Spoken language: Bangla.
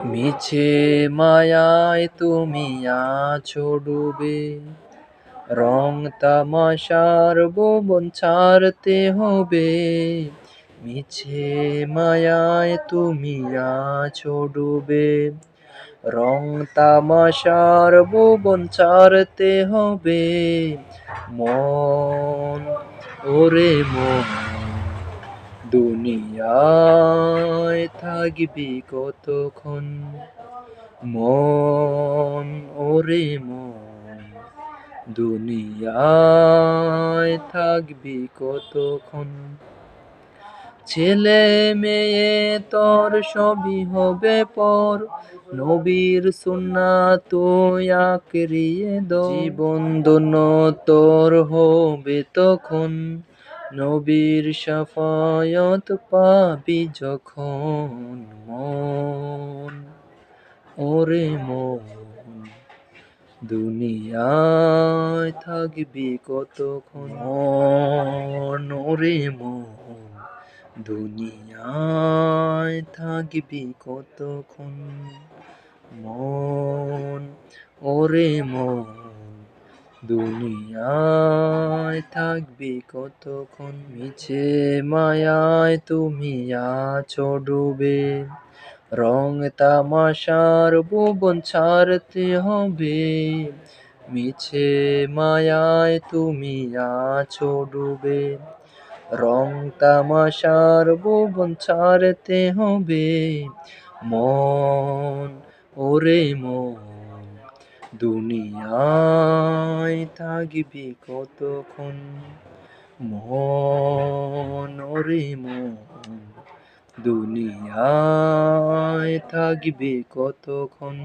মিছে মায়ায় তুমি আছো ডুবে, রং তামাশার ভুবন ছাড়তে হবে। মিছে মায়ায় তুমি আছো ডুবে, রং তামাশার ভুবন ছাড়তে হবে। মন, ওরে মন, দুনিয়ায় থাকবি কতক্ষণ। মন, ওরে মন, দুনিয়ায় থাকবি কতক্ষণ। ছেলে মেয়ে তোর সবই হবে পর, নবীর সুন্নাত তুই আঁকড়িয়ে ধর। জীবন ধন্য তোর হবে তখন, নবীর শাফায়াত পাবি যখন। মন, ওরে মন, দুনিয়ায় থাকবি কতক্ষণ। মন, ওরে মন, দুনিয়ায় থাকবি কতক্ষণ। মন, ওরে মন, দুনিয়ায় থাকবি কতক্ষণ। মিছে মায়ায় তুমি আছো ডুবে, রং তামাশার ভুবন ছাড়তে হবে। মিছে মায়ায় তুমি আছো ডুবে, রং তামাশার ভুবন ছাড়তে হবে। মন, ওরে মন, দুনিয়ায় থাকবি কতক্ষণ। মন, ওরে মন, দুনিয়ায় থাকবি কতক্ষণ।